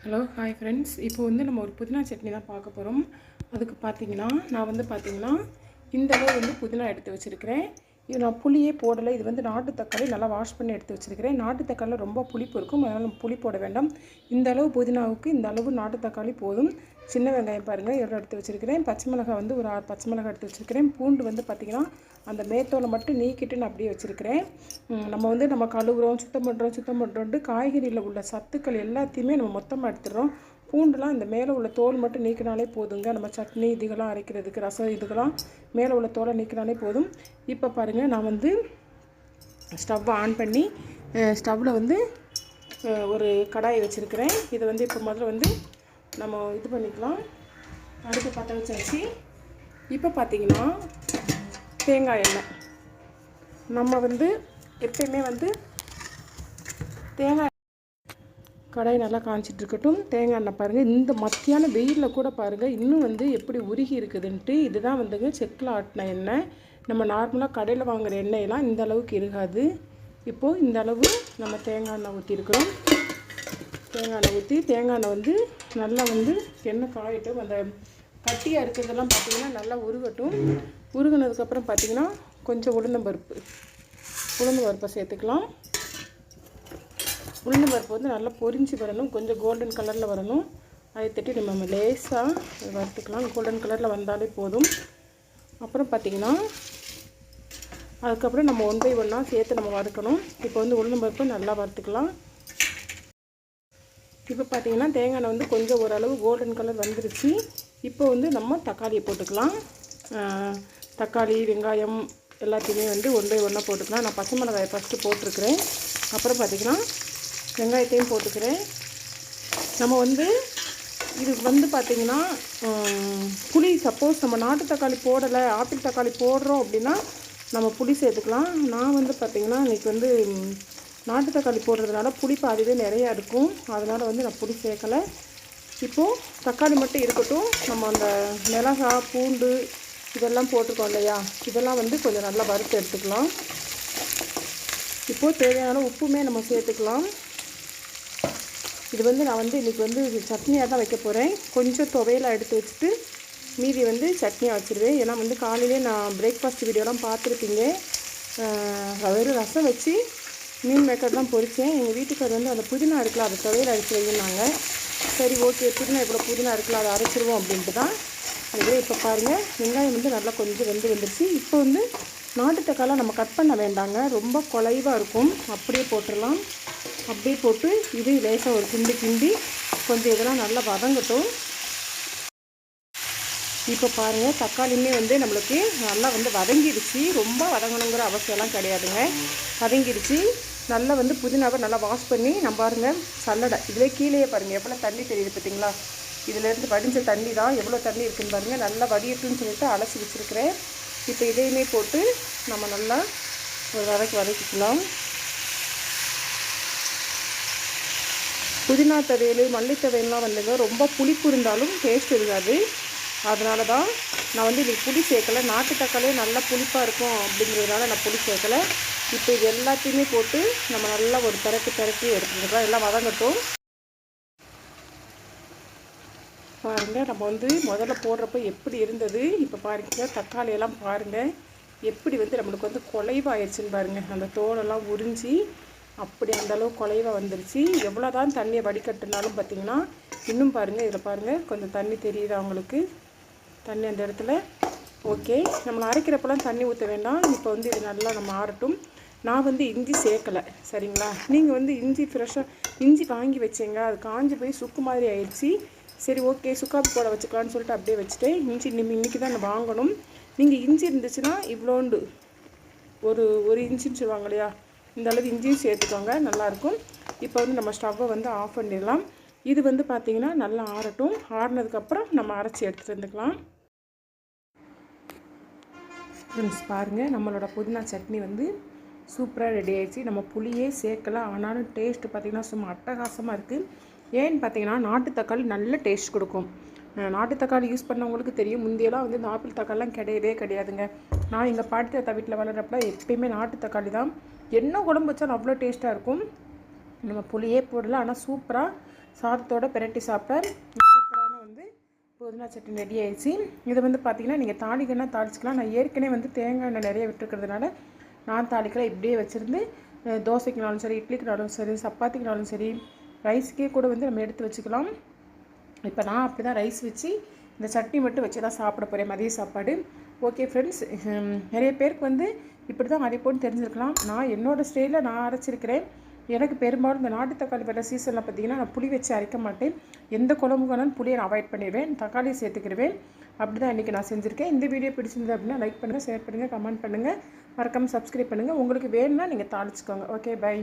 Hello hi friends. இப்போ வந்து நம்ம ஒரு புதினா சட்னி தான் பார்க்க போகிறோம். அதுக்கு பார்த்தீங்கன்னா நான் இந்த அளவு வந்து புதினா எடுத்து வச்சுருக்கிறேன். இது நான் புளியே போடலை. இது வந்து நாட்டு தக்காளி நல்லா வாஷ் பண்ணி எடுத்து வச்சுருக்கிறேன். நாட்டு தக்காளியில் ரொம்ப புளிப்பு இருக்கும், அதனால் நம்ம புளி போட வேண்டாம். இந்த அளவு புதினாவுக்கு இந்த அளவு நாட்டு தக்காளி போதும். சின்ன வெங்காயம் பாருங்கள் எவ்வளோ எடுத்து வச்சுருக்கிறேன். பச்சை மிளகாய் வந்து ஒரு 6 பச்சை மிளகாய் எடுத்து வச்சுருக்கிறேன். பூண்டு வந்து பார்த்திங்கன்னா அந்த மேத்தோலை மட்டும் நீக்கிட்டு நான் அப்படியே வச்சுருக்கிறேன். நம்ம கழுவுறோம், சுத்தம் பண்ணுறோன்ட்டு காய்கறியில் உள்ள சத்துக்கள் எல்லாத்தையுமே நம்ம மொத்தமாக எடுத்துடுறோம். பூண்டுலாம் இந்த மேலே உள்ள தோல் மட்டும் நீக்கினாலே போதுங்க. நம்ம சட்னி இதுக்கெல்லாம் அரைக்கிறதுக்கு, ரசம் இதுக்கெல்லாம் மேலே உள்ள தோலை நீக்கினாலே போதும். இப்போ பாருங்கள், நான் வந்து ஸ்டவ்வை ஆன் பண்ணி ஸ்டவ்வில் வந்து ஒரு கடாயை வச்சுருக்கிறேன். இதை வந்து இப்போ முதல்ல வந்து நம்ம இது பண்ணிக்கலாம். அடுப்பு பற்ற வச்சாச்சு. இப்போ பார்த்திங்கன்னா தேங்காய் எண்ணெய் நம்ம வந்து எப்பயுமே வந்து தேங்காய் கடாய் நல்லா காய்ச்சிட்டு இருக்கட்டும். தேங்காய் எண்ணெய் பாருங்கள், இந்த மத்தியான வெயிலில் கூட பாருங்கள் இன்னும் வந்து எப்படி உருகி இருக்குதுன்ட்டு. இதுதான் வந்துங்க செக்கில் ஆட்டின எண்ணெய். நம்ம நார்மலாக கடையில் வாங்குகிற எண்ணெயெல்லாம் இந்த அளவுக்கு இருக்காது. இப்போது இந்த அளவு நம்ம தேங்காய் எண்ணெய் ஊற்றிருக்கிறோம். தேங்காய் எண்ணெய் ஊற்றி தேங்காய் எண்ணெய் வந்து நல்லா வந்து எண்ணெய் காயட்டும். அந்த கட்டியாக இருக்கிறதெல்லாம் பார்த்திங்கன்னா நல்லா உருகட்டும். உருகினதுக்கப்புறம் பார்த்திங்கன்னா கொஞ்சம் உளுந்து பருப்பை சேர்த்துக்கலாம். உளுந்து பருப்பு வந்து நல்லா பொரிஞ்சு வரணும், கொஞ்சம் கோல்டன் கலரில் வரணும். அதை தட்டி நம்ம லேசாக வறுத்துக்கலாம். கோல்டன் கலரில் வந்தாலே போதும். அப்புறம் பார்த்திங்கன்னா அதுக்கப்புறம் நம்ம 1 by 1 சேர்த்து நம்ம வறுக்கணும். இப்போ வந்து உளுந்து பருப்பு நல்லா வறுத்துக்கலாம். இப்போ பார்த்திங்கன்னா தேங்காய் எண்ணெய் வந்து கொஞ்சம் ஓரளவு கோல்டன் கலர் வந்துருச்சு. இப்போ வந்து நம்ம தக்காளியை போட்டுக்கலாம். தக்காளி, வெங்காயம் எல்லாத்தையுமே வந்து 1 by 1 போட்டுக்கலாம். நான் பச்சை மிளகாயை ஃபஸ்ட்டு போட்டிருக்கிறேன். அப்புறம் பார்த்திங்கன்னா வெங்காயத்தையும் போட்டுக்கிறேன். நம்ம வந்து இது வந்து பார்த்திங்கன்னா புளி சப்போஸ் நம்ம நாட்டு தக்காளி போடலை, ஆப்பிள் தக்காளி போடுறோம் அப்படின்னா நம்ம புளி சேர்த்துக்கலாம். நான் வந்து பார்த்திங்கன்னா இன்றைக்கி வந்து நாட்டு தக்காளி போடுறதுனால புளிப்பு அதுவே நிறையா இருக்கும், அதனால் வந்து நான் புளி சேர்க்கலை. இப்போது தக்காளி மட்டும் இருக்கட்டும். நம்ம அந்த மிளகாய், பூண்டு இதெல்லாம் போட்டிருக்கோம் இல்லையா, இதெல்லாம் வந்து கொஞ்சம் நல்லா வறுத்து எடுத்துக்கலாம். இப்போது தேவையான உப்புமே நம்ம சேர்த்துக்கலாம். இது வந்து நான் வந்து இன்றைக்கி வந்து சட்னியாக தான் வைக்க போகிறேன். கொஞ்சம் துவையலாக எடுத்து வச்சுட்டு மீதி வந்து சட்னியாக வச்சுருவேன். ஏன்னா வந்து காலையிலே நான் பிரேக்ஃபாஸ்ட் வீடியோலாம் பார்த்துருப்பீங்க. வெறும் ரசம் வச்சு மீன் மேக்கர் தான் பொரித்தேன். எங்கள் வீட்டுக்கார் வந்து அந்த புதினா இருக்கலாம், அதை துவையல் அரைச்சி வைனாங்க. சரி ஓகே, புதினா இவ்வளோ புதினா இருக்கலாம், அதை அரைச்சிருவோம் அப்படின்ட்டு தான். அதுவே இப்போ பாருங்கள் வெங்காயம் வந்து நல்லா கொஞ்சம் வந்துருச்சு. இப்போ வந்து நாட்டு தக்காளி நம்ம கட் பண்ண வேண்டாங்க, ரொம்ப குலைவாக இருக்கும், அப்படியே போட்டுடலாம். அப்படியே போட்டு இது லேசாக ஒரு கிண்டி கொஞ்சம் இதெல்லாம் நல்லா வதங்கட்டும். இப்போ பாருங்கள் தக்காளியுமே வந்து நம்மளுக்கு நல்லா வந்து வதங்கிடுச்சு. ரொம்ப வதங்கணுங்கிற அவசியம்லாம் கிடையாதுங்க, வதங்கிடுச்சு. நல்லா வந்து புதினாவை நல்லா வாஷ் பண்ணி நம்ம பாருங்கள் சல்லடை இதிலே கீழே பாருங்கள் எவ்வளோ தண்ணி தெரியுது பார்த்தீங்களா. இதிலேருந்து வடிஞ்ச தண்ணி தான், எவ்வளோ தண்ணி இருக்குதுன்னு பாருங்கள். நல்லா வடியட்டுன்னு சொல்லிட்டு அலசி வச்சுருக்கிறேன். இப்போ இதையுமே போட்டு நம்ம நல்லா ஒரு வதக்கிக்கலாம். புதினா துவையல், மல்லி துவையல்லாம் வந்துங்க ரொம்ப புளிப்பு இருந்தாலும் டேஸ்ட் இருக்காது. அதனால தான் நான் வந்து இன்றைக்கி புளி சேர்க்கலை. நாட்டு தக்காளியே நல்லா புளிப்பாக இருக்கும் அப்படிங்கிறதுனால நான் புளி சேர்க்கலை. இப்போ இது எல்லாத்தையுமே போட்டு நம்ம நல்லா ஒரு திரட்டி எடுத்துக்கலாம். எல்லாம் வதங்கட்டும். பாருங்கள் நம்ம வந்து முதல்ல போடுறப்போ எப்படி இருந்தது, இப்போ பாருங்கள் தக்காளியெல்லாம் பாருங்கள் எப்படி வந்து நம்மளுக்கு வந்து குலைவாயிடுச்சுன்னு பாருங்கள். அந்த தோலெல்லாம் உறிஞ்சி அப்படி அந்தளவு குலைவாக வந்துருச்சு. எவ்வளோ தான் தண்ணியை வடிகட்டினாலும் பார்த்திங்கன்னா இன்னும் பாருங்கள், இதில் பாருங்கள் கொஞ்சம் தண்ணி தெரியுது அவங்களுக்கு, தண்ணி அந்த இடத்துல. ஓகே, நம்மளை அரைக்கிறப்பெல்லாம் தண்ணி ஊற்ற வேண்டாம். இப்போ வந்து இது நல்லா நம்ம ஆறட்டும். நான் வந்து இஞ்சி சேர்க்கலை, சரிங்களா. நீங்கள் வந்து இஞ்சி ஃப்ரெஷ்ஷாக இஞ்சி வாங்கி வச்சிங்க, அது காஞ்சி போய் சுக்கு மாதிரி ஆயிடுச்சு. சரி ஓகே, சுக்காப்பு போட வச்சுக்கலான்னு சொல்லிட்டு அப்படியே வச்சுட்டேன். இஞ்சி இன்றைக்கி தான் நான் வாங்கணும். நீங்கள் இஞ்சி இருந்துச்சுன்னா இவ்வளோண்டு ஒரு இன்ச்சுன்னு சொல்லுவாங்க இல்லையா, இந்த அளவு இஞ்சியும் சேர்த்துக்கோங்க, நல்லாயிருக்கும். இப்போ வந்து நம்ம ஸ்டவ்வை வந்து ஆஃப் பண்ணிடலாம். இது வந்து பார்த்திங்கன்னா நல்லா ஆறட்டும். ஆறினதுக்கப்புறம் நம்ம அரைச்சி எடுத்துகிட்டு வந்துக்கலாம். ஃப்ரெண்ட்ஸ் பாருங்கள் நம்மளோட புதினா சட்னி வந்து சூப்பராக ரெடி ஆகிடுச்சு. நம்ம புளியே சேர்க்கலை, ஆனாலும் டேஸ்ட்டு பார்த்திங்கன்னா சும்மா அட்டகாசமாக இருக்குது. ஏன்னு பார்த்தீங்கன்னா நாட்டு தக்காளி நல்ல டேஸ்ட் கொடுக்கும். நாட்டு தக்காளி யூஸ் பண்ணவங்களுக்கு தெரியும். முந்தியெல்லாம் வந்து இந்த ஆப்பிள் தக்காளிலாம் கிடையாதுங்க. நான் எங்கள் பாட்டி தாத்தா வீட்டில் வளர்கிறப்ப எப்பயுமே நாட்டு தக்காளி தான். என்ன குழம்பு வச்சாலும் அவ்வளோ டேஸ்ட்டாக இருக்கும். நம்ம புளியே போடல, ஆனால் சூப்பராக சாதத்தோட பிரட்டி சாப்பிட சூப்பரான வந்து புதினா சட்னி ரெடி ஆயிடுச்சு. இதை வந்து பார்த்திங்கன்னா நீங்கள் தாளிக்கன்னா தாளிச்சிக்கலாம். நான் ஏற்கனவே வந்து தேங்காய் எண்ணெய் நிறைய விட்டுருக்கிறதுனால நான் தாளிக்கலாம். இப்படியே வச்சுருந்து தோசைக்குனாலும் சரி, இட்லிக்குனாலும் சரி, சப்பாத்திக்குனாலும் சரி, ரைஸுக்கே கூட வந்து நம்ம எடுத்து வச்சுக்கலாம். இப்போ நான் அப்படி தான் ரைஸ் வச்சு இந்த சட்னி மட்டும் வச்சு தான் சாப்பிட போகிறேன் மதிய சாப்பாடு. ஓகே ஃப்ரெண்ட்ஸ், நிறைய பேருக்கு வந்து இப்படி தான் அரைப்போன்னு தெரிஞ்சிருக்கலாம். நான் என்னோடய ஸ்டைலில் நான் அரைச்சிருக்கிறேன். எனக்கு பெரும்பாலும் இந்த நாட்டு தக்காளி வர சீசனில் பார்த்திங்கன்னா நான் புளி வச்சு அரைக்க மாட்டேன். எந்த குழம்புக்கு வேணாலும் புளியை நான் அவாய்ட் பண்ணிடுவேன், தக்காளியை சேர்த்துக்கிடுவேன். அப்படி தான் இன்றைக்கி நான் செஞ்சுருக்கேன். இந்த வீடியோ பிடிச்சிருந்தது அப்படின்னா லைக் பண்ணுங்கள், ஷேர் பண்ணுங்கள், கமெண்ட் பண்ணுங்கள், மறக்காமல் சப்ஸ்கிரைப் பண்ணுங்கள். உங்களுக்கு வேணும்னா நீங்கள் தாளிச்சுக்கோங்க. Okay, by.